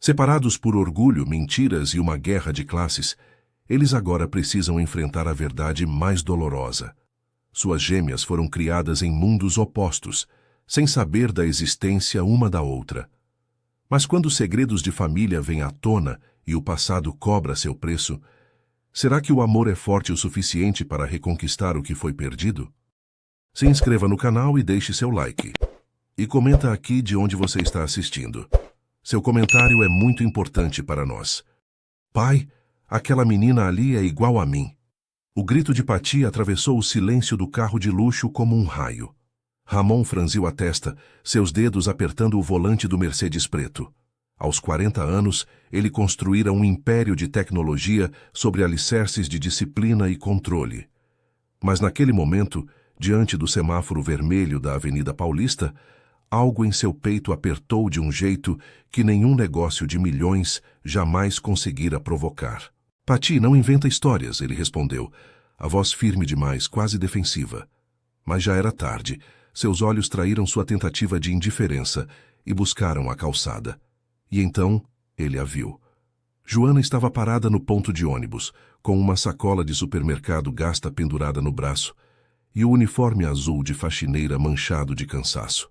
Separados por orgulho, mentiras e uma guerra de classes, eles agora precisam enfrentar a verdade mais dolorosa. Suas gêmeas foram criadas em mundos opostos, sem saber da existência uma da outra. Mas quando os segredos de família vêm à tona e o passado cobra seu preço, será que o amor é forte o suficiente para reconquistar o que foi perdido? Se inscreva no canal e deixe seu like. E comenta aqui de onde você está assistindo. Seu comentário é muito importante para nós. Pai, aquela menina ali é igual a mim. O grito de Patty atravessou o silêncio do carro de luxo como um raio. Ramon franziu a testa, seus dedos apertando o volante do Mercedes preto. Aos 40 anos, ele construíra um império de tecnologia sobre alicerces de disciplina e controle. Mas naquele momento, diante do semáforo vermelho da Avenida Paulista, algo em seu peito apertou de um jeito que nenhum negócio de milhões jamais conseguira provocar. Patty, não inventa histórias, ele respondeu, a voz firme demais, quase defensiva. Mas já era tarde. Seus olhos traíram sua tentativa de indiferença e buscaram a calçada. E então, ele a viu. Joana estava parada no ponto de ônibus, com uma sacola de supermercado gasta pendurada no braço e o uniforme azul de faxineira manchado de cansaço.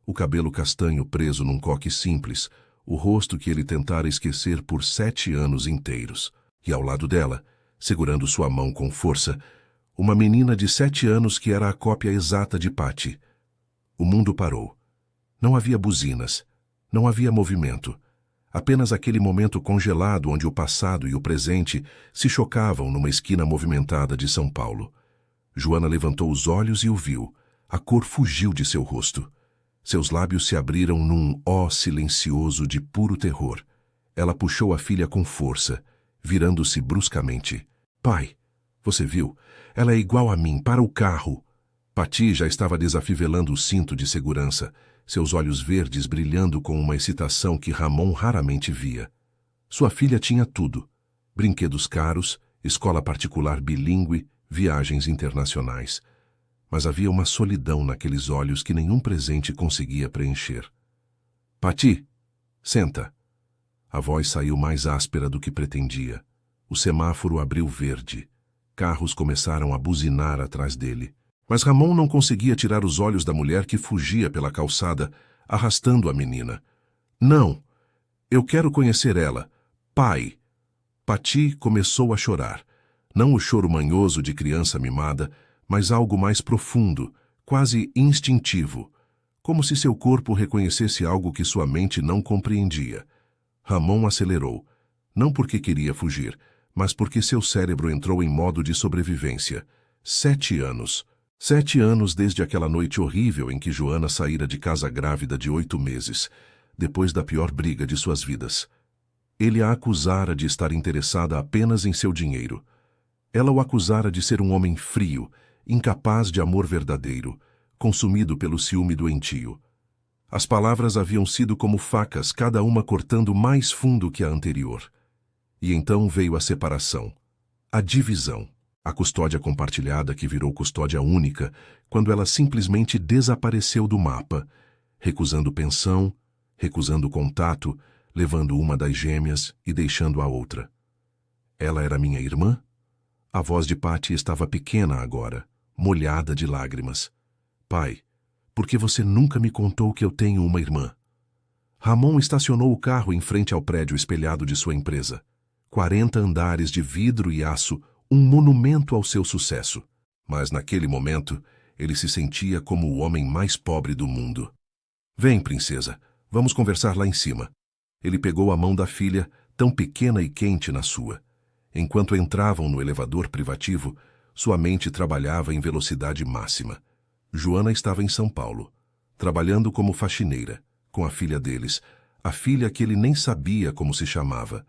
O cabelo castanho preso num coque simples, o rosto que ele tentara esquecer por 7 anos inteiros. E ao lado dela, segurando sua mão com força, uma menina de 7 anos que era a cópia exata de Patty. O mundo parou. Não havia buzinas, não havia movimento. Apenas aquele momento congelado onde o passado e o presente se chocavam numa esquina movimentada de São Paulo. Joana levantou os olhos e o viu. A cor fugiu de seu rosto. Seus lábios se abriram num ó silencioso de puro terror. Ela puxou a filha com força, virando-se bruscamente. Pai, você viu? Ela é igual a mim, para o carro. Patty já estava desafivelando o cinto de segurança, seus olhos verdes brilhando com uma excitação que Ramon raramente via. Sua filha tinha tudo. Brinquedos caros, escola particular bilíngue, viagens internacionais. Mas havia uma solidão naqueles olhos que nenhum presente conseguia preencher. Patty, senta. A voz saiu mais áspera do que pretendia. O semáforo abriu verde. Carros começaram a buzinar atrás dele. Mas Ramon não conseguia tirar os olhos da mulher que fugia pela calçada, arrastando a menina. Não! Eu quero conhecer ela. Pai! Patty começou a chorar. Não o choro manhoso de criança mimada, mas algo mais profundo, quase instintivo, como se seu corpo reconhecesse algo que sua mente não compreendia. Ramon acelerou, não porque queria fugir, mas porque seu cérebro entrou em modo de sobrevivência. 7 anos. 7 anos desde aquela noite horrível em que Joana saíra de casa grávida de 8 meses, depois da pior briga de suas vidas. Ele a acusara de estar interessada apenas em seu dinheiro. Ela o acusara de ser um homem frio, incapaz de amor verdadeiro, consumido pelo ciúme doentio. As palavras haviam sido como facas, cada uma cortando mais fundo que a anterior. E então veio a separação, a divisão, a custódia compartilhada que virou custódia única, quando ela simplesmente desapareceu do mapa, recusando pensão, recusando contato, levando uma das gêmeas e deixando a outra. Ela era minha irmã? A voz de Patty estava pequena agora, molhada de lágrimas. Pai, por que você nunca me contou que eu tenho uma irmã? Ramon estacionou o carro em frente ao prédio espelhado de sua empresa. 40 andares de vidro e aço, um monumento ao seu sucesso. Mas naquele momento, ele se sentia como o homem mais pobre do mundo. Vem, princesa, vamos conversar lá em cima. Ele pegou a mão da filha, tão pequena e quente na sua. Enquanto entravam no elevador privativo, sua mente trabalhava em velocidade máxima. Joana estava em São Paulo, trabalhando como faxineira, com a filha deles, a filha que ele nem sabia como se chamava.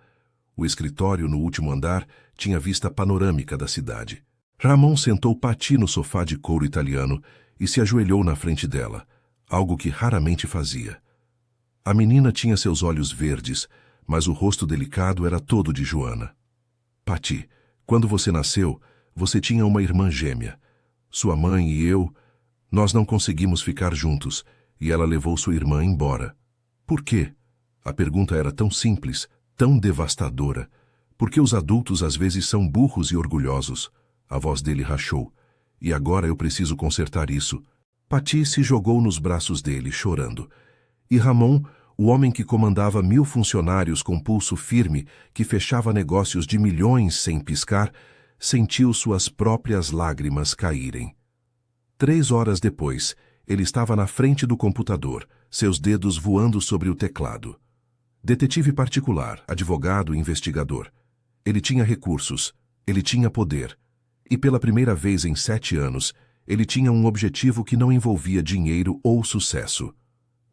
O escritório no último andar tinha vista panorâmica da cidade. Ramon sentou Patty no sofá de couro italiano e se ajoelhou na frente dela, algo que raramente fazia. A menina tinha seus olhos verdes, mas o rosto delicado era todo de Joana. Patty, quando você nasceu, você tinha uma irmã gêmea. Sua mãe e eu, nós não conseguimos ficar juntos, e ela levou sua irmã embora. Por quê? A pergunta era tão simples, tão devastadora. Por que os adultos às vezes são burros e orgulhosos? A voz dele rachou. E agora eu preciso consertar isso. Pati se jogou nos braços dele, chorando. E Ramon, o homem que comandava 1000 funcionários com pulso firme, que fechava negócios de milhões sem piscar, sentiu suas próprias lágrimas caírem. 3 horas depois, ele estava na frente do computador, seus dedos voando sobre o teclado. Detetive particular, advogado e investigador. Ele tinha recursos, ele tinha poder. E pela primeira vez em 7 anos, ele tinha um objetivo que não envolvia dinheiro ou sucesso.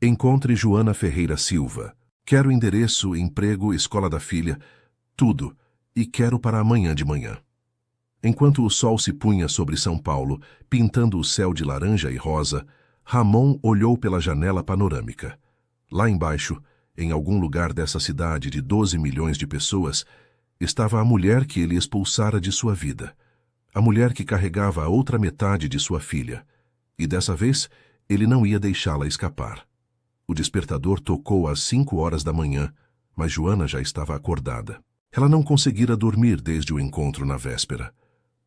Encontre Joana Ferreira Silva. Quero endereço, emprego, escola da filha, tudo. E quero para amanhã de manhã. Enquanto o sol se punha sobre São Paulo, pintando o céu de laranja e rosa, Ramon olhou pela janela panorâmica. Lá embaixo, em algum lugar dessa cidade de 12 milhões de pessoas, estava a mulher que ele expulsara de sua vida. A mulher que carregava a outra metade de sua filha. E dessa vez, ele não ia deixá-la escapar. O despertador tocou às 5 horas da manhã, mas Joana já estava acordada. Ela não conseguira dormir desde o encontro na véspera.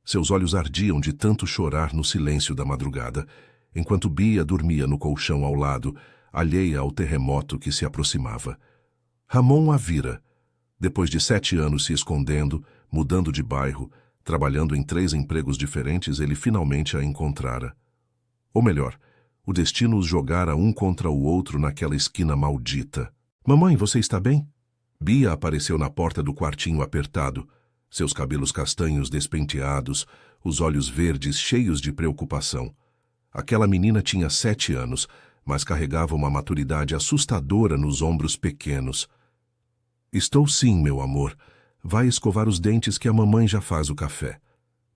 Seus olhos ardiam de tanto chorar no silêncio da madrugada, enquanto Bia dormia no colchão ao lado, alheia ao terremoto que se aproximava. Ramon a vira. Depois de 7 anos se escondendo, mudando de bairro, trabalhando em 3 empregos diferentes, ele finalmente a encontrara. Ou melhor, o destino os jogara um contra o outro naquela esquina maldita. Mamãe, você está bem? Bia apareceu na porta do quartinho apertado, seus cabelos castanhos despenteados, os olhos verdes cheios de preocupação. Aquela menina tinha 7 anos, mas carregava uma maturidade assustadora nos ombros pequenos. Estou sim, meu amor. Vai escovar os dentes que a mamãe já faz o café.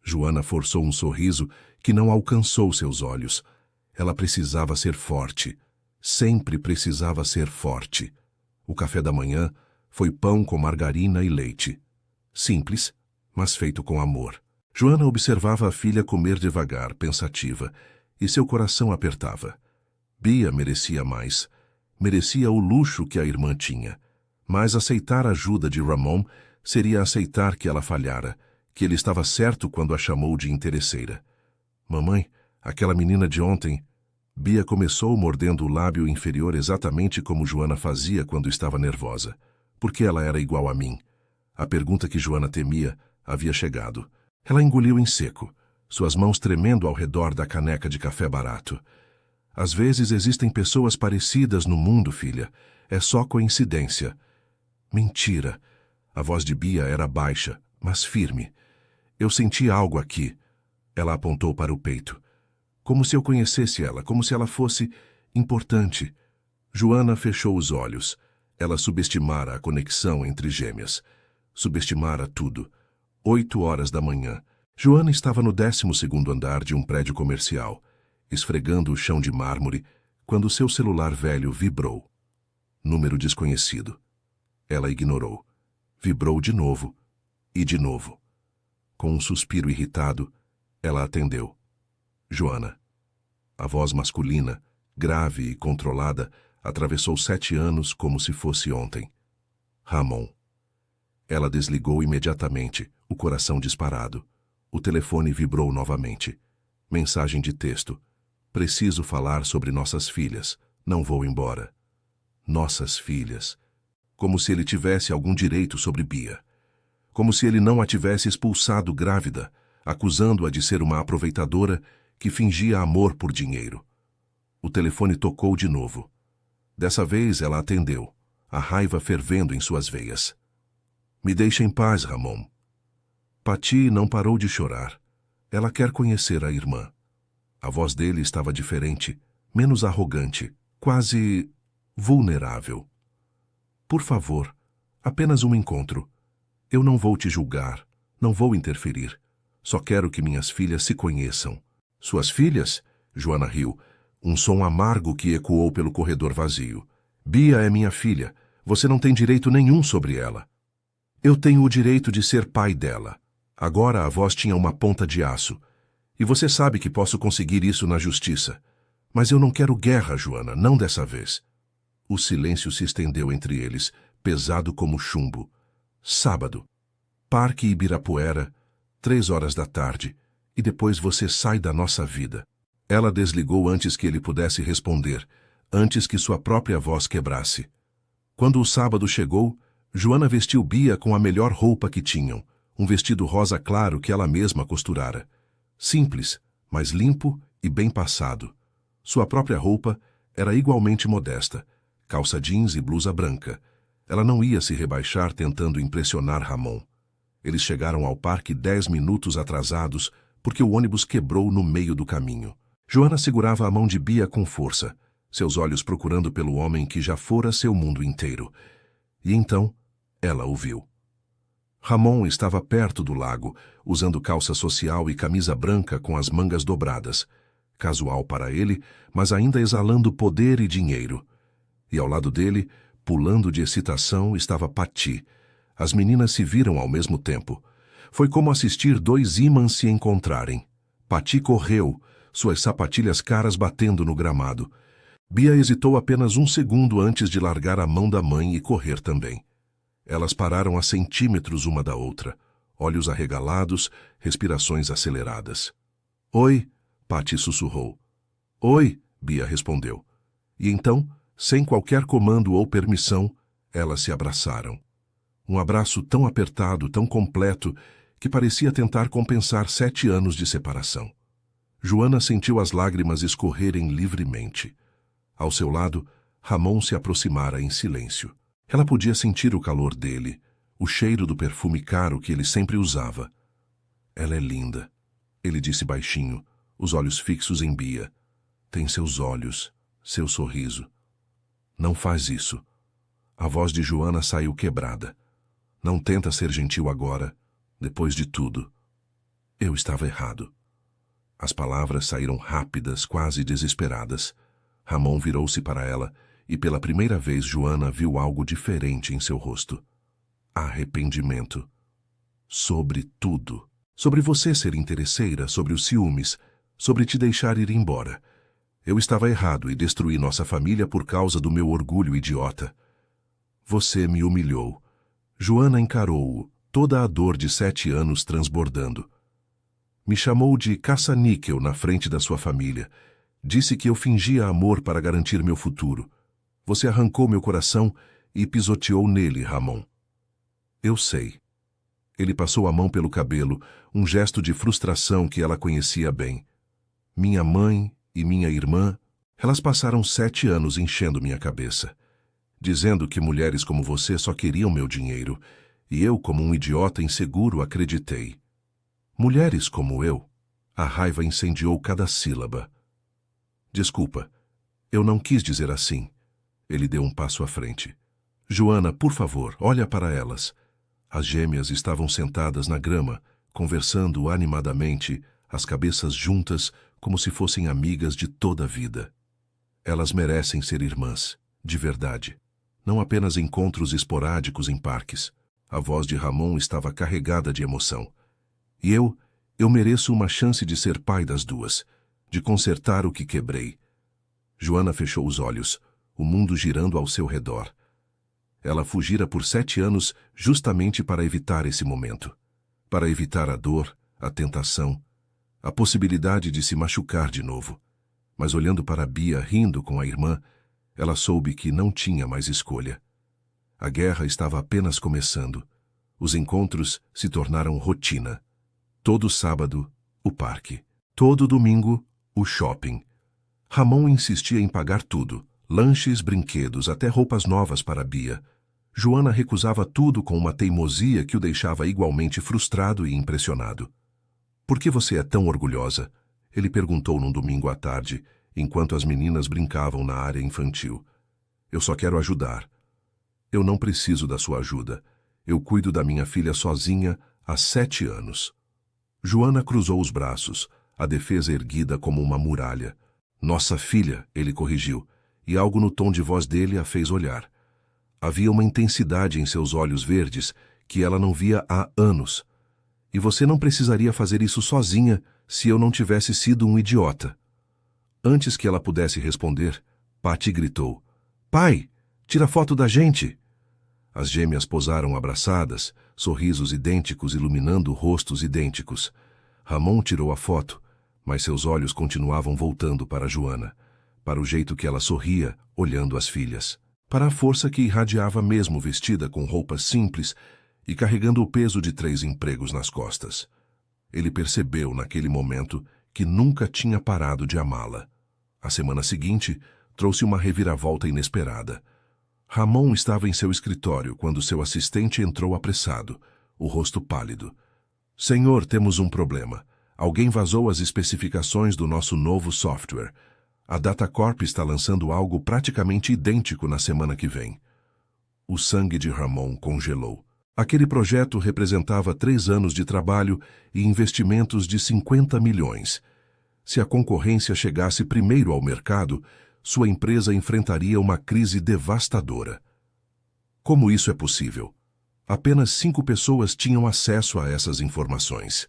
Joana forçou um sorriso que não alcançou seus olhos. Ela precisava ser forte. Sempre precisava ser forte. O café da manhã foi pão com margarina e leite. Simples, mas feito com amor. Joana observava a filha comer devagar, pensativa, e seu coração apertava. Bia merecia mais. Merecia o luxo que a irmã tinha. Mas aceitar a ajuda de Ramon seria aceitar que ela falhara, que ele estava certo quando a chamou de interesseira. Mamãe, aquela menina de ontem... Bia começou mordendo o lábio inferior exatamente como Joana fazia quando estava nervosa. Porque ela era igual a mim. A pergunta que Joana temia havia chegado. Ela engoliu em seco, suas mãos tremendo ao redor da caneca de café barato. Às vezes existem pessoas parecidas no mundo, filha. É só coincidência. Mentira. A voz de Bia era baixa, mas firme. Eu senti algo aqui. Ela apontou para o peito. Como se eu conhecesse ela, como se ela fosse importante. Joana fechou os olhos. Ela subestimara a conexão entre gêmeas. Subestimara tudo. 8 horas da manhã. Joana estava no 12º andar de um prédio comercial, esfregando o chão de mármore, quando seu celular velho vibrou. Número desconhecido. Ela ignorou. Vibrou de novo. E de novo. Com um suspiro irritado, ela atendeu. Joana. A voz masculina, grave e controlada, atravessou 7 anos como se fosse ontem. Ramon. Ela desligou imediatamente, o coração disparado. O telefone vibrou novamente. Mensagem de texto. Preciso falar sobre nossas filhas. Não vou embora. Nossas filhas. Como se ele tivesse algum direito sobre Bia. Como se ele não a tivesse expulsado grávida, acusando-a de ser uma aproveitadora que fingia amor por dinheiro. O telefone tocou de novo. Dessa vez ela atendeu, a raiva fervendo em suas veias. Me deixa em paz, Ramon. Pati não parou de chorar. Ela quer conhecer a irmã. A voz dele estava diferente, menos arrogante, quase vulnerável. Por favor, apenas um encontro. Eu não vou te julgar, não vou interferir. Só quero que minhas filhas se conheçam. Suas filhas? Joana riu. Um som amargo que ecoou pelo corredor vazio. Bia é minha filha. Você não tem direito nenhum sobre ela. Eu tenho o direito de ser pai dela. Agora a voz tinha uma ponta de aço. E você sabe que posso conseguir isso na justiça. Mas eu não quero guerra, Joana, não dessa vez. O silêncio se estendeu entre eles, pesado como chumbo. Sábado. Parque Ibirapuera, 3 horas da tarde, e depois você sai da nossa vida. Ela desligou antes que ele pudesse responder, antes que sua própria voz quebrasse. Quando o sábado chegou, Joana vestiu Bia com a melhor roupa que tinham, um vestido rosa claro que ela mesma costurara. Simples, mas limpo e bem passado. Sua própria roupa era igualmente modesta, calça jeans e blusa branca. Ela não ia se rebaixar tentando impressionar Ramon. Eles chegaram ao parque 10 minutos atrasados porque o ônibus quebrou no meio do caminho. Joana segurava a mão de Bia com força, seus olhos procurando pelo homem que já fora seu mundo inteiro. E então, ela o viu. Ramon estava perto do lago, usando calça social e camisa branca com as mangas dobradas. Casual para ele, mas ainda exalando poder e dinheiro. E ao lado dele, pulando de excitação, estava Pati. As meninas se viram ao mesmo tempo. Foi como assistir dois ímãs se encontrarem. Pati correu, suas sapatilhas caras batendo no gramado. Bia hesitou apenas um segundo antes de largar a mão da mãe e correr também. Elas pararam a centímetros uma da outra, olhos arregalados, respirações aceleradas. "Oi", Pati sussurrou. "Oi", Bia respondeu. E então, sem qualquer comando ou permissão, elas se abraçaram. Um abraço tão apertado, tão completo, que parecia tentar compensar 7 anos de separação. Joana sentiu as lágrimas escorrerem livremente. Ao seu lado, Ramon se aproximara em silêncio. Ela podia sentir o calor dele, o cheiro do perfume caro que ele sempre usava. "Ela é linda", ele disse baixinho, os olhos fixos em Bia. "Tem seus olhos, seu sorriso." "Não faz isso." A voz de Joana saiu quebrada. "Não tenta ser gentil agora, depois de tudo." Eu estava errado. As palavras saíram rápidas, quase desesperadas. Ramon virou-se para ela e pela primeira vez Joana viu algo diferente em seu rosto. Arrependimento. Sobre tudo. Sobre você ser interesseira, sobre os ciúmes, sobre te deixar ir embora. Eu estava errado e destruí nossa família por causa do meu orgulho idiota. Você me humilhou. Joana encarou-o, toda a dor de 7 anos transbordando. Me chamou de caça-níquel na frente da sua família. Disse que eu fingia amor para garantir meu futuro. Você arrancou meu coração e pisoteou nele, Ramon. Eu sei. Ele passou a mão pelo cabelo, um gesto de frustração que ela conhecia bem. Minha mãe e minha irmã, elas passaram 7 anos enchendo minha cabeça, dizendo que mulheres como você só queriam meu dinheiro, e eu, como um idiota inseguro, acreditei. Mulheres como eu. A raiva incendiou cada sílaba. Desculpa, eu não quis dizer assim. Ele deu um passo à frente. Joana, por favor, olha para elas. As gêmeas estavam sentadas na grama, conversando animadamente, as cabeças juntas, como se fossem amigas de toda a vida. Elas merecem ser irmãs, de verdade. Não apenas encontros esporádicos em parques. A voz de Ramon estava carregada de emoção. E eu mereço uma chance de ser pai das duas, de consertar o que quebrei. Joana fechou os olhos, o mundo girando ao seu redor. Ela fugira por 7 anos justamente para evitar esse momento. Para evitar a dor, a tentação, a possibilidade de se machucar de novo. Mas olhando para Bia rindo com a irmã, ela soube que não tinha mais escolha. A guerra estava apenas começando. Os encontros se tornaram rotina. Todo sábado, o parque. Todo domingo, o shopping. Ramon insistia em pagar tudo. Lanches, brinquedos, até roupas novas para Bia. Joana recusava tudo com uma teimosia que o deixava igualmente frustrado e impressionado. "Por que você é tão orgulhosa?" Ele perguntou num domingo à tarde, enquanto as meninas brincavam na área infantil. "Eu só quero ajudar." "Eu não preciso da sua ajuda. Eu cuido da minha filha sozinha há 7 anos." Joana cruzou os braços, a defesa erguida como uma muralha. "Nossa filha", ele corrigiu, e algo no tom de voz dele a fez olhar. Havia uma intensidade em seus olhos verdes que ela não via há anos. "E você não precisaria fazer isso sozinha se eu não tivesse sido um idiota." Antes que ela pudesse responder, Pati gritou: "Pai!" Tira foto da gente! As gêmeas posaram abraçadas, sorrisos idênticos iluminando rostos idênticos. Ramon tirou a foto, mas seus olhos continuavam voltando para Joana, para o jeito que ela sorria, olhando as filhas, para a força que irradiava mesmo vestida com roupas simples e carregando o peso de 3 empregos nas costas. Ele percebeu naquele momento que nunca tinha parado de amá-la. A semana seguinte trouxe uma reviravolta inesperada. Ramon estava em seu escritório quando seu assistente entrou apressado, o rosto pálido. Senhor, temos um problema. Alguém vazou as especificações do nosso novo software. A Datacorp está lançando algo praticamente idêntico na semana que vem. O sangue de Ramon congelou. Aquele projeto representava 3 anos de trabalho e investimentos de 50 milhões. Se a concorrência chegasse primeiro ao mercado, sua empresa enfrentaria uma crise devastadora. Como isso é possível? Apenas 5 pessoas tinham acesso a essas informações.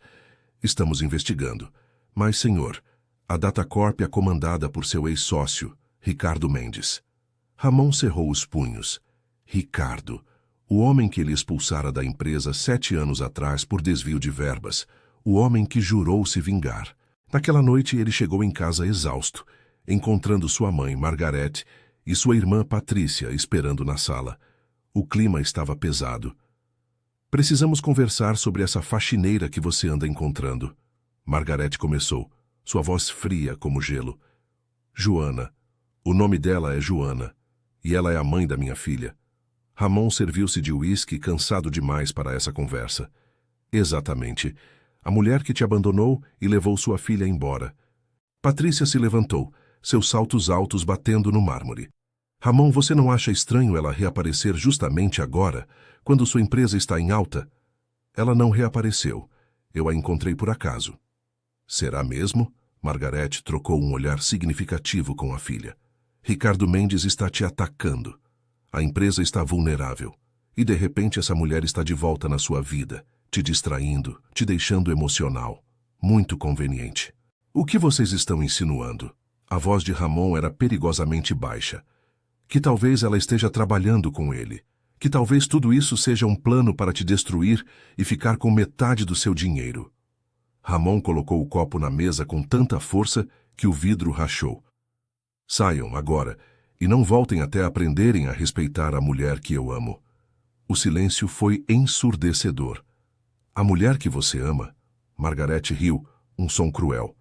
Estamos investigando. Mas, senhor, a Datacorp é comandada por seu ex-sócio, Ricardo Mendes. Ramon cerrou os punhos. Ricardo, o homem que ele expulsara da empresa 7 anos atrás por desvio de verbas, o homem que jurou se vingar. Naquela noite ele chegou em casa exausto, encontrando sua mãe, Margarete, e sua irmã, Patrícia, esperando na sala. O clima estava pesado. Precisamos conversar sobre essa faxineira que você anda encontrando. Margarete começou, sua voz fria como gelo. Joana. O nome dela é Joana, e ela é a mãe da minha filha. Ramon serviu-se de uísque, cansado demais para essa conversa. Exatamente. A mulher que te abandonou e levou sua filha embora. Patrícia se levantou, seus saltos altos batendo no mármore. Ramon, você não acha estranho ela reaparecer justamente agora, quando sua empresa está em alta? Ela não reapareceu. Eu a encontrei por acaso. Será mesmo? Margarete trocou um olhar significativo com a filha. Ricardo Mendes está te atacando. A empresa está vulnerável. E de repente essa mulher está de volta na sua vida, te distraindo, te deixando emocional. Muito conveniente. O que vocês estão insinuando? A voz de Ramon era perigosamente baixa. Que talvez ela esteja trabalhando com ele. Que talvez tudo isso seja um plano para te destruir e ficar com metade do seu dinheiro. Ramon colocou o copo na mesa com tanta força que o vidro rachou. Saiam agora e não voltem até aprenderem a respeitar a mulher que eu amo. O silêncio foi ensurdecedor. A mulher que você ama? Margarete riu, um som cruel.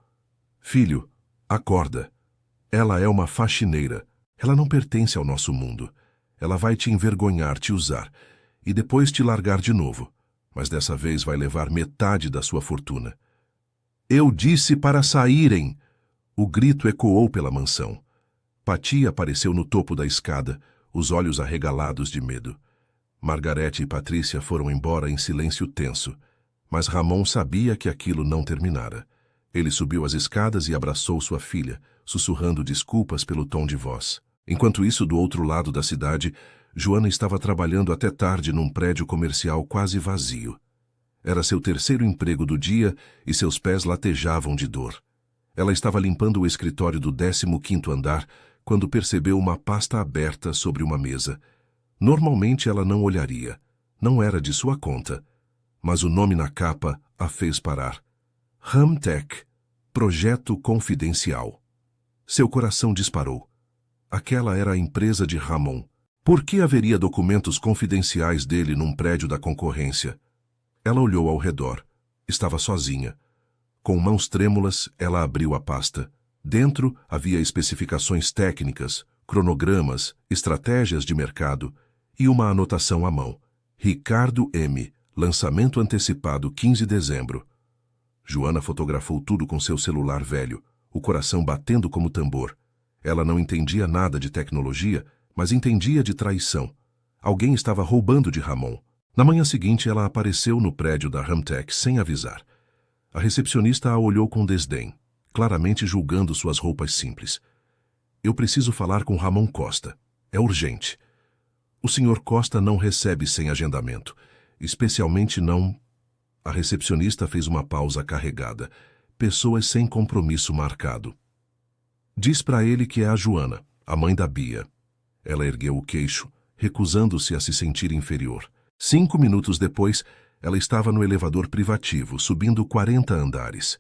Filho, acorda. Ela é uma faxineira. Ela não pertence ao nosso mundo. Ela vai te envergonhar, te usar, e depois te largar de novo. Mas dessa vez vai levar metade da sua fortuna. Eu disse para saírem! O grito ecoou pela mansão. Pati apareceu no topo da escada, os olhos arregalados de medo. Margarete e Patrícia foram embora em silêncio tenso, mas Ramon sabia que aquilo não terminara. Ele subiu as escadas e abraçou sua filha, sussurrando desculpas pelo tom de voz. Enquanto isso, do outro lado da cidade, Joana estava trabalhando até tarde num prédio comercial quase vazio. Era seu 3º emprego do dia e seus pés latejavam de dor. Ela estava limpando o escritório do 15º andar quando percebeu uma pasta aberta sobre uma mesa. Normalmente ela não olharia. Não era de sua conta. Mas o nome na capa a fez parar. Hamtech, Projeto Confidencial. Seu coração disparou. Aquela era a empresa de Ramon. Por que haveria documentos confidenciais dele num prédio da concorrência? Ela olhou ao redor. Estava sozinha. Com mãos trêmulas, ela abriu a pasta. Dentro havia especificações técnicas, cronogramas, estratégias de mercado e uma anotação à mão. Ricardo M. Lançamento antecipado 15 de dezembro. Joana fotografou tudo com seu celular velho, o coração batendo como tambor. Ela não entendia nada de tecnologia, mas entendia de traição. Alguém estava roubando de Ramon. Na manhã seguinte, ela apareceu no prédio da Hamtech sem avisar. A recepcionista a olhou com desdém, claramente julgando suas roupas simples. Eu preciso falar com Ramon Costa. É urgente. O Sr. Costa não recebe sem agendamento, especialmente não... A recepcionista fez uma pausa carregada. Pessoas sem compromisso marcado. Diz para ele que é a Joana, a mãe da Bia. Ela ergueu o queixo, recusando-se a se sentir inferior. 5 minutos depois, ela estava no elevador privativo, subindo 40 andares.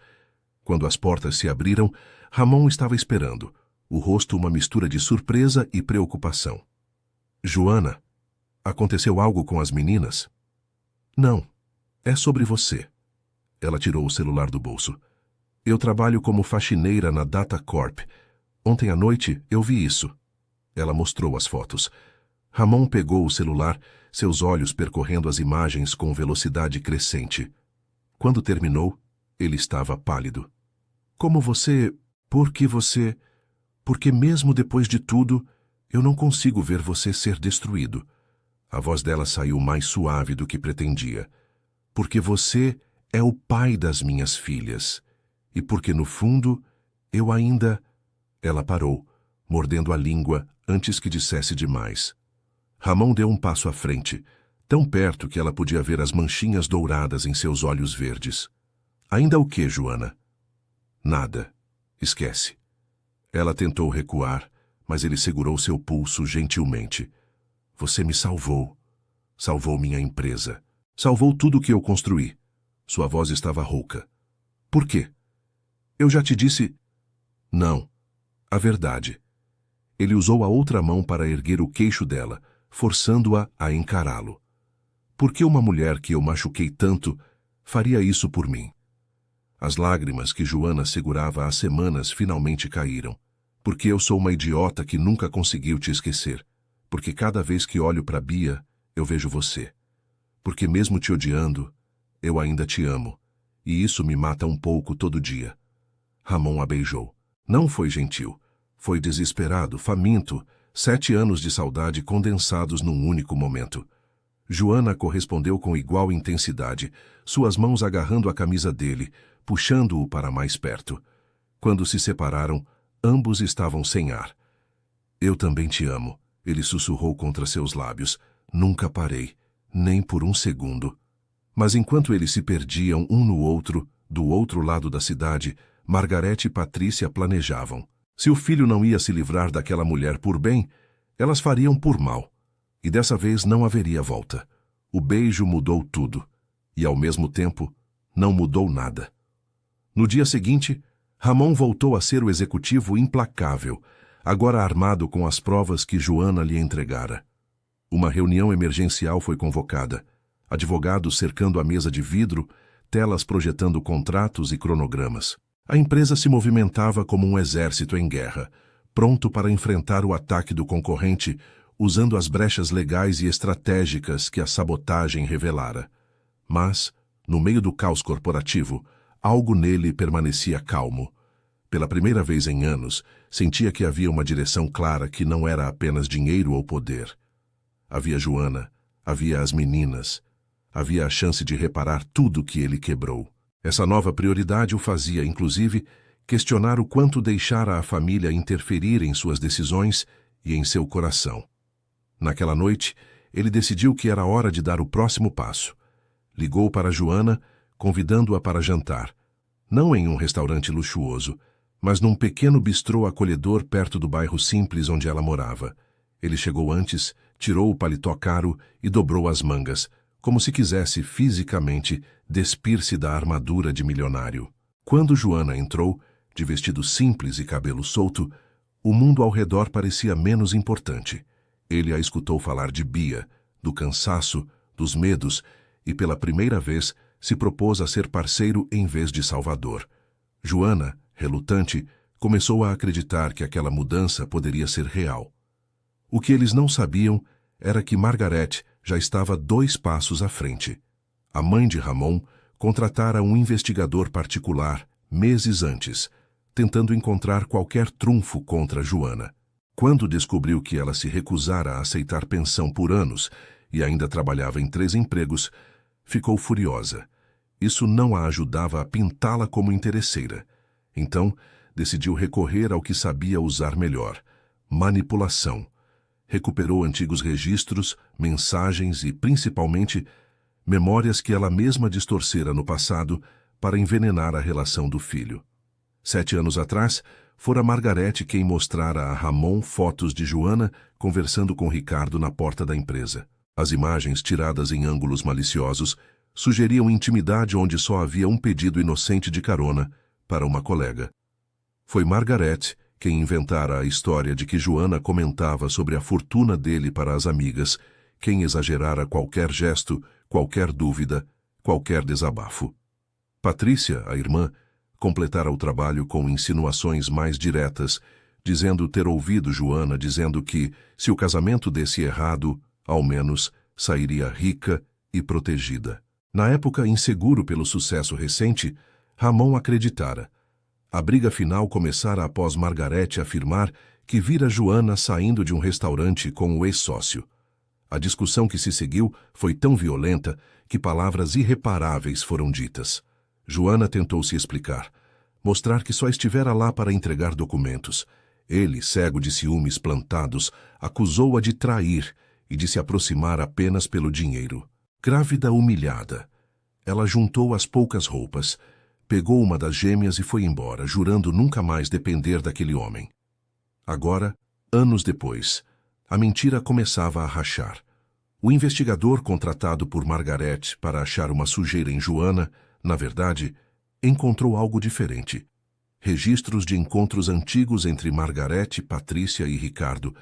Quando as portas se abriram, Ramon estava esperando, o rosto uma mistura de surpresa e preocupação. Joana, aconteceu algo com as meninas? Não, é sobre você. Ela tirou o celular do bolso. Eu trabalho como faxineira na Data Corp. Ontem à noite eu vi isso. Ela mostrou as fotos. Ramon pegou o celular, seus olhos percorrendo as imagens com velocidade crescente. Quando terminou, ele estava pálido. Como você... Por que você... Porque mesmo depois de tudo, eu não consigo ver você ser destruído. A voz dela saiu mais suave do que pretendia. Porque você é o pai das minhas filhas. E porque, no fundo, eu ainda... Ela parou, mordendo a língua antes que dissesse demais. Ramon deu um passo à frente, tão perto que ela podia ver as manchinhas douradas em seus olhos verdes. Ainda o quê, Joana? Nada. Esquece. Ela tentou recuar, mas ele segurou seu pulso gentilmente. Você me salvou. Salvou minha empresa. Salvou tudo que eu construí. Sua voz estava rouca. Por quê? Eu já te disse... Não. A verdade. Ele usou a outra mão para erguer o queixo dela, forçando-a a encará-lo. Por que uma mulher que eu machuquei tanto faria isso por mim? As lágrimas que Joana segurava há semanas finalmente caíram. Porque eu sou uma idiota que nunca conseguiu te esquecer. Porque cada vez que olho para Bia, eu vejo você. Porque mesmo te odiando, eu ainda te amo. E isso me mata um pouco todo dia. Ramon a beijou. Não foi gentil. Foi desesperado, faminto, 7 anos de saudade condensados num único momento. Joana correspondeu com igual intensidade, suas mãos agarrando a camisa dele, puxando-o para mais perto. Quando se separaram, ambos estavam sem ar. Eu também te amo, ele sussurrou contra seus lábios. Nunca parei, nem por um segundo. Mas enquanto eles se perdiam um no outro, do outro lado da cidade, Margarete e Patrícia planejavam. Se o filho não ia se livrar daquela mulher por bem, elas fariam por mal. E dessa vez não haveria volta. O beijo mudou tudo. E, ao mesmo tempo, não mudou nada. No dia seguinte, Ramon voltou a ser o executivo implacável, agora armado com as provas que Joana lhe entregara. Uma reunião emergencial foi convocada. Advogados cercando a mesa de vidro, telas projetando contratos e cronogramas. A empresa se movimentava como um exército em guerra, pronto para enfrentar o ataque do concorrente, usando as brechas legais e estratégicas que a sabotagem revelara. Mas, no meio do caos corporativo, algo nele permanecia calmo. Pela primeira vez em anos, sentia que havia uma direção clara que não era apenas dinheiro ou poder. Havia Joana, havia as meninas, havia a chance de reparar tudo que ele quebrou. Essa nova prioridade o fazia, inclusive, questionar o quanto deixara a família interferir em suas decisões e em seu coração. Naquela noite, ele decidiu que era hora de dar o próximo passo. Ligou para Joana, convidando-a para jantar. Não em um restaurante luxuoso, mas num pequeno bistrô acolhedor perto do bairro simples onde ela morava. Ele chegou antes, tirou o paletó caro e dobrou as mangas, como se quisesse fisicamente despir-se da armadura de milionário. Quando Joana entrou, de vestido simples e cabelo solto, o mundo ao redor parecia menos importante. Ele a escutou falar de Bia, do cansaço, dos medos, e pela primeira vez se propôs a ser parceiro em vez de salvador. Joana, relutante, começou a acreditar que aquela mudança poderia ser real. O que eles não sabiam era que Margarete já estava 2 passos à frente. A mãe de Ramon contratara um investigador particular meses antes, tentando encontrar qualquer trunfo contra Joana. Quando descobriu que ela se recusara a aceitar pensão por anos e ainda trabalhava em 3 empregos, ficou furiosa. Isso não a ajudava a pintá-la como interesseira. Então, decidiu recorrer ao que sabia usar melhor: manipulação. Recuperou antigos registros, mensagens e, principalmente, memórias que ela mesma distorcera no passado para envenenar a relação do filho. 7 anos atrás, fora Margarete quem mostrara a Ramon fotos de Joana conversando com Ricardo na porta da empresa. As imagens, tiradas em ângulos maliciosos, sugeriam intimidade onde só havia um pedido inocente de carona para uma colega. Foi Margarete quem inventara a história de que Joana comentava sobre a fortuna dele para as amigas, quem exagerara qualquer gesto, qualquer dúvida, qualquer desabafo. Patrícia, a irmã, completara o trabalho com insinuações mais diretas, dizendo ter ouvido Joana dizendo que, se o casamento desse errado, ao menos, sairia rica e protegida. Na época, inseguro pelo sucesso recente, Ramon acreditara. A briga final começara após Margarete afirmar que vira Joana saindo de um restaurante com o ex-sócio. A discussão que se seguiu foi tão violenta que palavras irreparáveis foram ditas. Joana tentou se explicar, mostrar que só estivera lá para entregar documentos. Ele, cego de ciúmes plantados, acusou-a de trair e de se aproximar apenas pelo dinheiro. Grávida humilhada, ela juntou as poucas roupas, pegou uma das gêmeas e foi embora, jurando nunca mais depender daquele homem. Agora, anos depois, a mentira começava a rachar. O investigador contratado por Margarete para achar uma sujeira em Joana, na verdade, encontrou algo diferente. Registros de encontros antigos entre Margarete, Patrícia e Ricardo,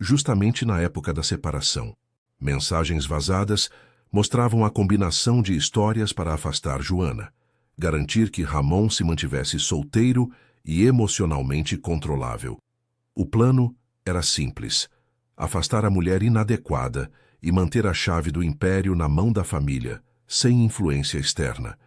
justamente na época da separação. Mensagens vazadas mostravam a combinação de histórias para afastar Joana, garantir que Ramon se mantivesse solteiro e emocionalmente controlável. O plano era simples: afastar a mulher inadequada e manter a chave do império na mão da família, sem influência externa.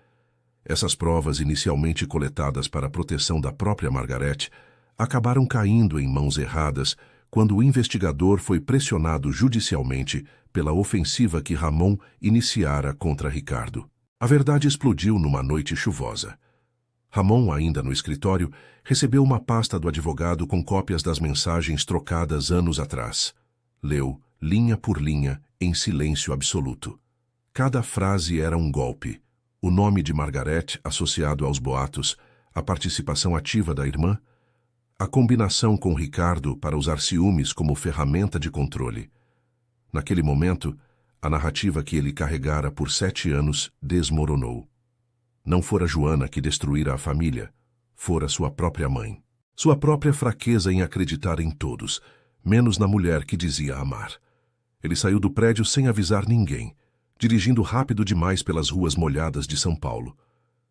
Essas provas, inicialmente coletadas para a proteção da própria Margarete, acabaram caindo em mãos erradas quando o investigador foi pressionado judicialmente pela ofensiva que Ramon iniciara contra Ricardo. A verdade explodiu numa noite chuvosa. Ramon, ainda no escritório, recebeu uma pasta do advogado com cópias das mensagens trocadas anos atrás. Leu, linha por linha, em silêncio absoluto. Cada frase era um golpe. O nome de Margarete associado aos boatos, a participação ativa da irmã, a combinação com Ricardo para usar ciúmes como ferramenta de controle. Naquele momento, a narrativa que ele carregara por 7 anos desmoronou. Não fora Joana que destruíra a família, fora sua própria mãe. Sua própria fraqueza em acreditar em todos, menos na mulher que dizia amar. Ele saiu do prédio sem avisar ninguém, dirigindo rápido demais pelas ruas molhadas de São Paulo.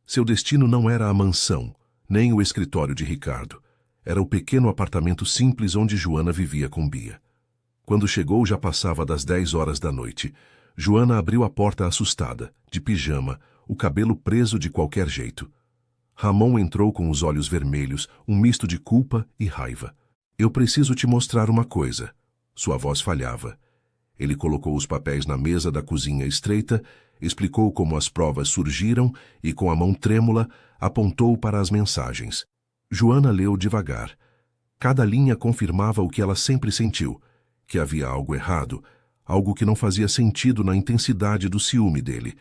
Seu destino não era a mansão, nem o escritório de Ricardo. Era o pequeno apartamento simples onde Joana vivia com Bia. Quando chegou, já passava das 10 horas da noite. Joana abriu a porta assustada, de pijama, o cabelo preso de qualquer jeito. Ramon entrou com os olhos vermelhos, um misto de culpa e raiva. Eu preciso te mostrar uma coisa. Sua voz falhava. Ele colocou os papéis na mesa da cozinha estreita, explicou como as provas surgiram e, com a mão trêmula, apontou para as mensagens. Joana leu devagar. Cada linha confirmava o que ela sempre sentiu, que havia algo errado, algo que não fazia sentido na intensidade do ciúme dele.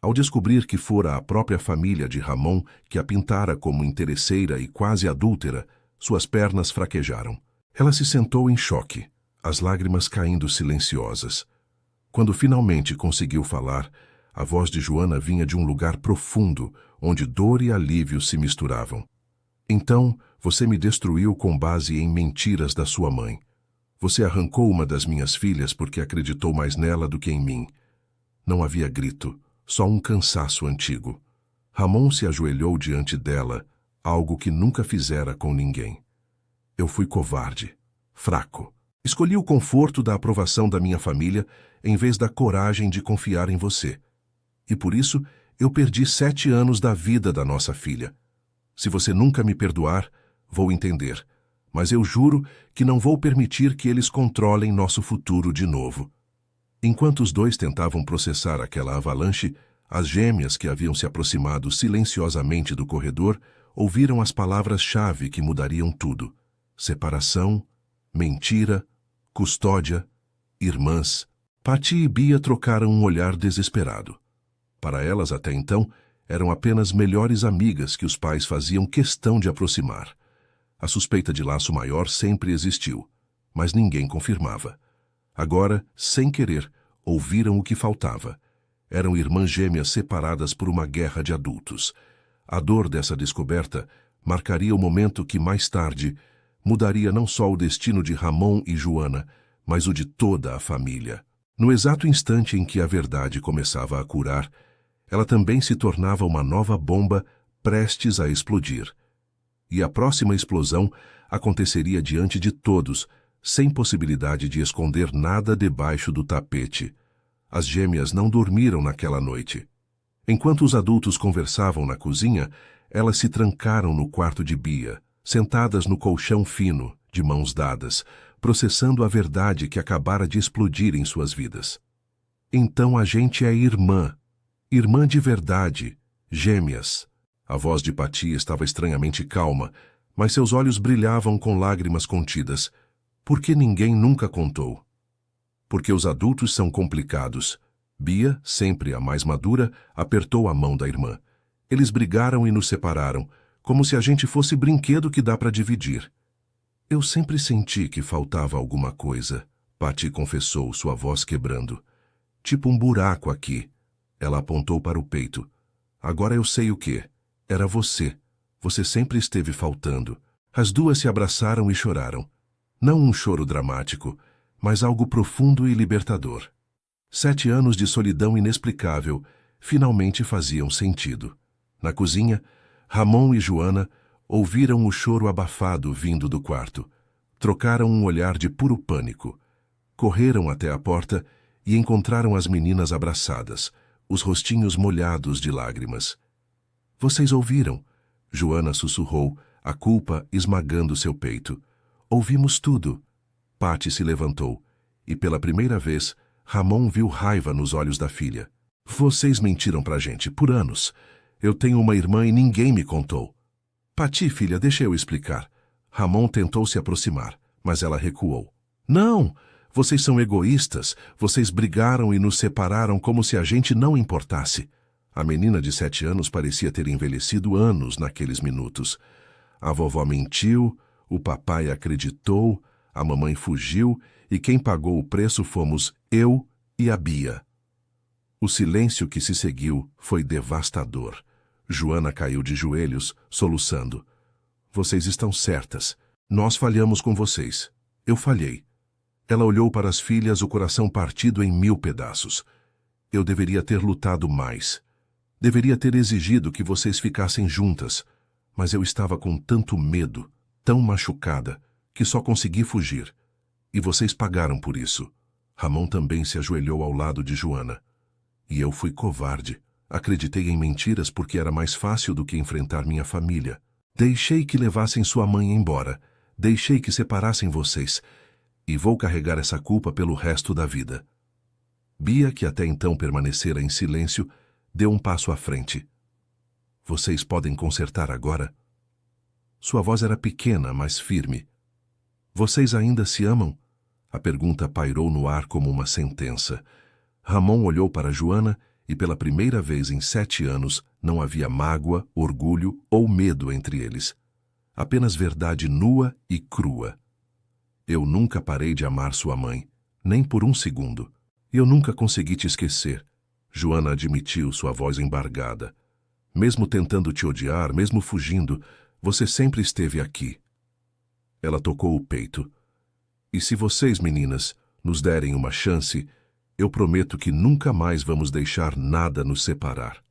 Ao descobrir que fora a própria família de Ramon que a pintara como interesseira e quase adúltera, suas pernas fraquejaram. Ela se sentou em choque, as lágrimas caindo silenciosas. Quando finalmente conseguiu falar, a voz de Joana vinha de um lugar profundo, onde dor e alívio se misturavam. Então, você me destruiu com base em mentiras da sua mãe. Você arrancou uma das minhas filhas porque acreditou mais nela do que em mim. Não havia grito, só um cansaço antigo. Ramon se ajoelhou diante dela, algo que nunca fizera com ninguém. Eu fui covarde, fraco. Escolhi o conforto da aprovação da minha família em vez da coragem de confiar em você. E por isso, eu perdi 7 anos da vida da nossa filha. Se você nunca me perdoar, vou entender. Mas eu juro que não vou permitir que eles controlem nosso futuro de novo. Enquanto os dois tentavam processar aquela avalanche, as gêmeas que haviam se aproximado silenciosamente do corredor ouviram as palavras-chave que mudariam tudo: separação, mentira, custódia, irmãs. Pati e Bia trocaram um olhar desesperado. Para elas, até então, eram apenas melhores amigas que os pais faziam questão de aproximar. A suspeita de laço maior sempre existiu, mas ninguém confirmava. Agora, sem querer, ouviram o que faltava. Eram irmãs gêmeas separadas por uma guerra de adultos. A dor dessa descoberta marcaria o momento que, mais tarde, mudaria não só o destino de Ramon e Joana, mas o de toda a família. No exato instante em que a verdade começava a curar, ela também se tornava uma nova bomba prestes a explodir. E a próxima explosão aconteceria diante de todos, sem possibilidade de esconder nada debaixo do tapete. As gêmeas não dormiram naquela noite. Enquanto os adultos conversavam na cozinha, elas se trancaram no quarto de Bia, sentadas no colchão fino, de mãos dadas, processando a verdade que acabara de explodir em suas vidas. Então a gente é irmã. Irmã de verdade, gêmeas. A voz de Patty estava estranhamente calma, mas seus olhos brilhavam com lágrimas contidas. Por que ninguém nunca contou? Porque os adultos são complicados. Bia, sempre a mais madura, apertou a mão da irmã. Eles brigaram e nos separaram, como se a gente fosse brinquedo que dá para dividir. Eu sempre senti que faltava alguma coisa, Patty confessou, sua voz quebrando. Tipo um buraco aqui. Ela apontou para o peito. Agora eu sei o quê. Era você. Você sempre esteve faltando. As duas se abraçaram e choraram. Não um choro dramático, mas algo profundo e libertador. 7 anos de solidão inexplicável finalmente faziam sentido. Na cozinha, Ramon e Joana ouviram o choro abafado vindo do quarto. Trocaram um olhar de puro pânico. Correram até a porta e encontraram as meninas abraçadas, os rostinhos molhados de lágrimas. Vocês ouviram? Joana sussurrou, a culpa esmagando seu peito. Ouvimos tudo. Patty se levantou, e pela primeira vez, Ramon viu raiva nos olhos da filha. Vocês mentiram pra gente por anos. Eu tenho uma irmã e ninguém me contou. Patty, filha, deixa eu explicar. Ramon tentou se aproximar, mas ela recuou. Não! Vocês são egoístas. Vocês brigaram e nos separaram como se a gente não importasse. A menina de 7 anos parecia ter envelhecido anos naqueles minutos. A vovó mentiu, o papai acreditou, a mamãe fugiu e quem pagou o preço fomos eu e a Bia. O silêncio que se seguiu foi devastador. Joana caiu de joelhos, soluçando. Vocês estão certas. Nós falhamos com vocês. Eu falhei. Ela olhou para as filhas, o coração partido em 1000 pedaços. Eu deveria ter lutado mais. Deveria ter exigido que vocês ficassem juntas. Mas eu estava com tanto medo, tão machucada, que só consegui fugir. E vocês pagaram por isso. Ramon também se ajoelhou ao lado de Joana. E eu fui covarde. Acreditei em mentiras porque era mais fácil do que enfrentar minha família. Deixei que levassem sua mãe embora. Deixei que separassem vocês. E vou carregar essa culpa pelo resto da vida. Bia, que até então permanecera em silêncio, deu um passo à frente. Vocês podem consertar agora? Sua voz era pequena, mas firme. Vocês ainda se amam? A pergunta pairou no ar como uma sentença. Ramon olhou para Joana e pela primeira vez em 7 anos não havia mágoa, orgulho ou medo entre eles. Apenas verdade nua e crua. Eu nunca parei de amar sua mãe, nem por um segundo. Eu nunca consegui te esquecer. Joana admitiu, sua voz embargada. Mesmo tentando te odiar, mesmo fugindo, você sempre esteve aqui. Ela tocou o peito. E se vocês, meninas, nos derem uma chance, eu prometo que nunca mais vamos deixar nada nos separar.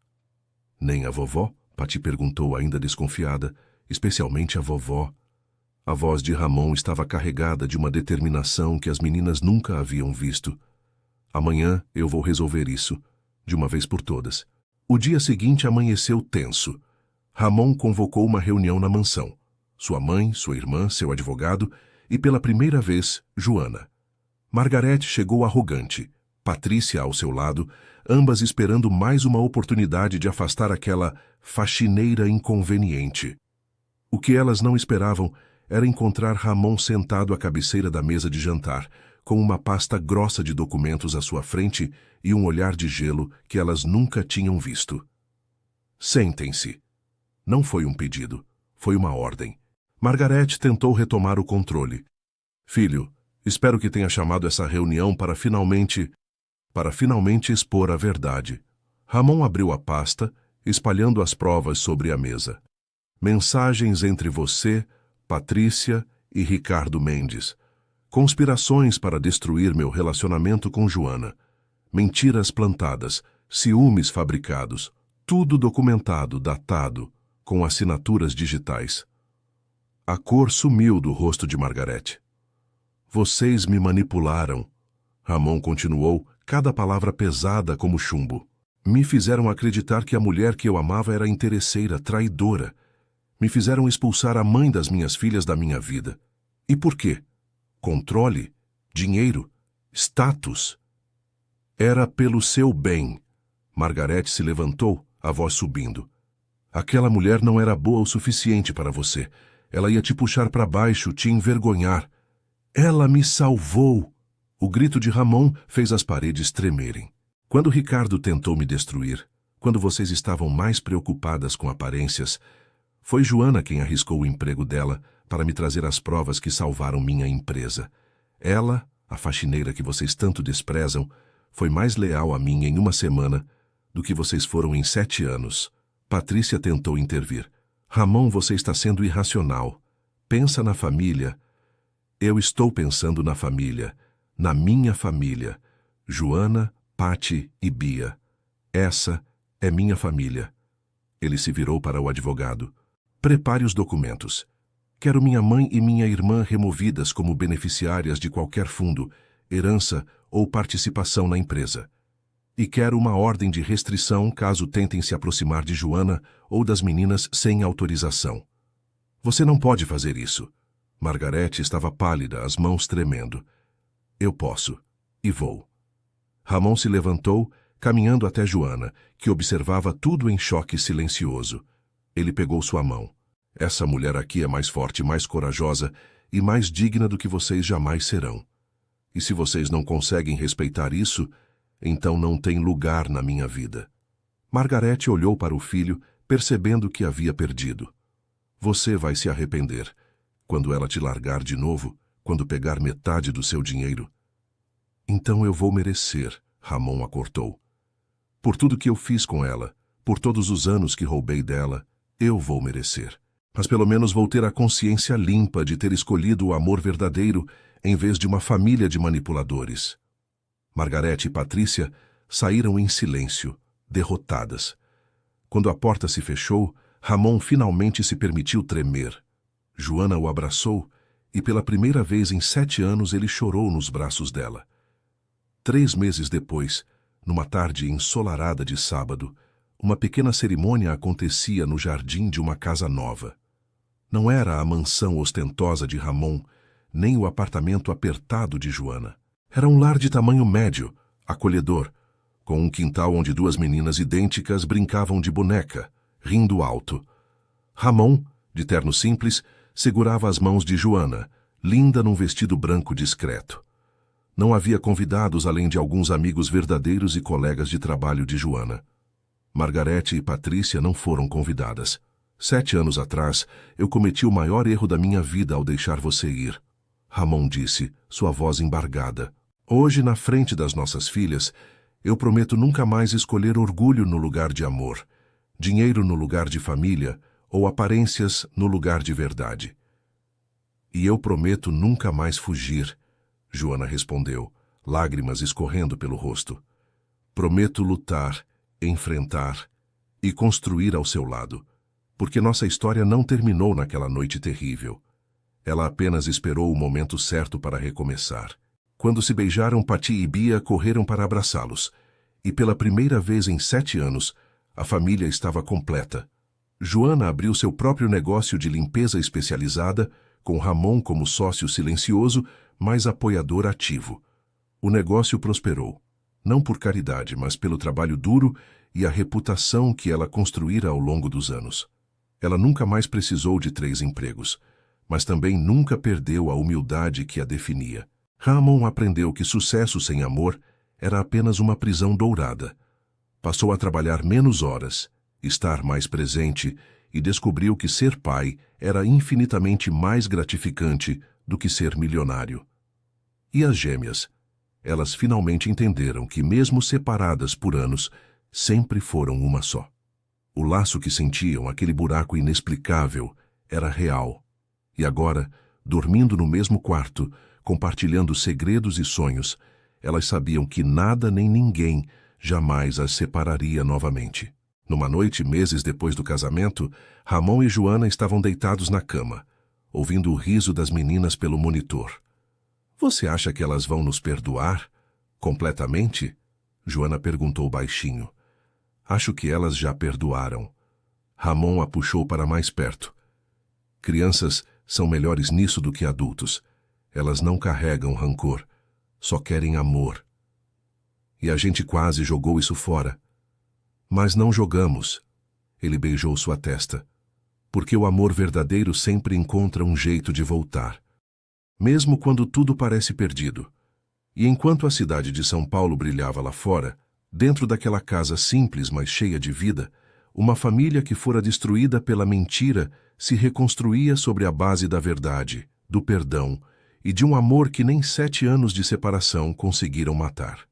Nem a vovó? Patty perguntou, ainda desconfiada, especialmente a vovó. A voz de Ramon estava carregada de uma determinação que as meninas nunca haviam visto. Amanhã eu vou resolver isso, de uma vez por todas. O dia seguinte amanheceu tenso. Ramon convocou uma reunião na mansão. Sua mãe, sua irmã, seu advogado e, pela primeira vez, Joana. Margarete chegou arrogante, Patrícia ao seu lado, ambas esperando mais uma oportunidade de afastar aquela faxineira inconveniente. O que elas não esperavam era encontrar Ramon sentado à cabeceira da mesa de jantar, com uma pasta grossa de documentos à sua frente e um olhar de gelo que elas nunca tinham visto. Sentem-se. Não foi um pedido, foi uma ordem. Margarete tentou retomar o controle. Filho, espero que tenha chamado essa reunião para finalmente expor a verdade. Ramon abriu a pasta, espalhando as provas sobre a mesa. Mensagens entre você, Patrícia e Ricardo Mendes. Conspirações para destruir meu relacionamento com Joana. Mentiras plantadas, ciúmes fabricados. Tudo documentado, datado, com assinaturas digitais. A cor sumiu do rosto de Margarete. Vocês me manipularam. Ramon continuou, cada palavra pesada como chumbo. Me fizeram acreditar que a mulher que eu amava era interesseira, traidora. Me fizeram expulsar a mãe das minhas filhas da minha vida. E por quê? Controle? Dinheiro? Status? Era pelo seu bem. Margarete se levantou, a voz subindo. Aquela mulher não era boa o suficiente para você. Ela ia te puxar para baixo, te envergonhar. Ela me salvou! O grito de Ramon fez as paredes tremerem. Quando Ricardo tentou me destruir, quando vocês estavam mais preocupadas com aparências, foi Joana quem arriscou o emprego dela para me trazer as provas que salvaram minha empresa. Ela, a faxineira que vocês tanto desprezam, foi mais leal a mim em uma semana do que vocês foram em 7 anos. Patrícia tentou intervir. Ramon, você está sendo irracional. Pensa na família. Eu estou pensando na família. Na minha família. Joana, Pati e Bia. Essa é minha família. Ele se virou para o advogado. Prepare os documentos. Quero minha mãe e minha irmã removidas como beneficiárias de qualquer fundo, herança ou participação na empresa. E quero uma ordem de restrição caso tentem se aproximar de Joana ou das meninas sem autorização. Você não pode fazer isso. Margarete estava pálida, as mãos tremendo. Eu posso. E vou. Ramon se levantou, caminhando até Joana, que observava tudo em choque silencioso. Ele pegou sua mão. Essa mulher aqui é mais forte, mais corajosa e mais digna do que vocês jamais serão. E se vocês não conseguem respeitar isso, então não tem lugar na minha vida. Margarete olhou para o filho, percebendo que havia perdido. Você vai se arrepender. Quando ela te largar de novo, quando pegar metade do seu dinheiro. Então eu vou merecer, Ramon a cortou. Por tudo que eu fiz com ela, por todos os anos que roubei dela, eu vou merecer. Mas pelo menos vou ter a consciência limpa de ter escolhido o amor verdadeiro em vez de uma família de manipuladores. Margarete e Patrícia saíram em silêncio, derrotadas. Quando a porta se fechou, Ramon finalmente se permitiu tremer. Joana o abraçou e pela primeira vez em 7 anos ele chorou nos braços dela. 3 meses depois, numa tarde ensolarada de sábado, uma pequena cerimônia acontecia no jardim de uma casa nova. Não era a mansão ostentosa de Ramon, nem o apartamento apertado de Joana. Era um lar de tamanho médio, acolhedor, com um quintal onde 2 meninas idênticas brincavam de boneca, rindo alto. Ramon, de terno simples, segurava as mãos de Joana, linda num vestido branco discreto. Não havia convidados além de alguns amigos verdadeiros e colegas de trabalho de Joana. Margarete e Patrícia não foram convidadas. 7 anos atrás, eu cometi o maior erro da minha vida ao deixar você ir. Ramon disse, sua voz embargada. Hoje, na frente das nossas filhas, eu prometo nunca mais escolher orgulho no lugar de amor, dinheiro no lugar de família ou aparências no lugar de verdade. E eu prometo nunca mais fugir, Joana respondeu, lágrimas escorrendo pelo rosto. Prometo lutar, enfrentar e construir ao seu lado, porque nossa história não terminou naquela noite terrível. Ela apenas esperou o momento certo para recomeçar. Quando se beijaram, Pati e Bia correram para abraçá-los, e pela primeira vez em 7 anos, a família estava completa. Joana abriu seu próprio negócio de limpeza especializada, com Ramon como sócio silencioso, mas apoiador ativo. O negócio prosperou, não por caridade, mas pelo trabalho duro e a reputação que ela construíra ao longo dos anos. Ela nunca mais precisou de 3 empregos, mas também nunca perdeu a humildade que a definia. Ramon aprendeu que sucesso sem amor era apenas uma prisão dourada. Passou a trabalhar menos horas, estar mais presente e descobriu que ser pai era infinitamente mais gratificante do que ser milionário. E as gêmeas? Elas finalmente entenderam que, mesmo separadas por anos, sempre foram uma só. O laço que sentiam, aquele buraco inexplicável, era real. E agora, dormindo no mesmo quarto, compartilhando segredos e sonhos, elas sabiam que nada nem ninguém jamais as separaria novamente. Numa noite, meses depois do casamento, Ramon e Joana estavam deitados na cama, ouvindo o riso das meninas pelo monitor. Você acha que elas vão nos perdoar? Completamente? Joana perguntou baixinho. Acho que elas já perdoaram. Ramon a puxou para mais perto. Crianças são melhores nisso do que adultos. Elas não carregam rancor, só querem amor. E a gente quase jogou isso fora. Mas não jogamos. Ele beijou sua testa. Porque o amor verdadeiro sempre encontra um jeito de voltar. Mesmo quando tudo parece perdido. E enquanto a cidade de São Paulo brilhava lá fora, dentro daquela casa simples, mas cheia de vida, uma família que fora destruída pela mentira se reconstruía sobre a base da verdade, do perdão e de um amor que nem 7 anos de separação conseguiram matar.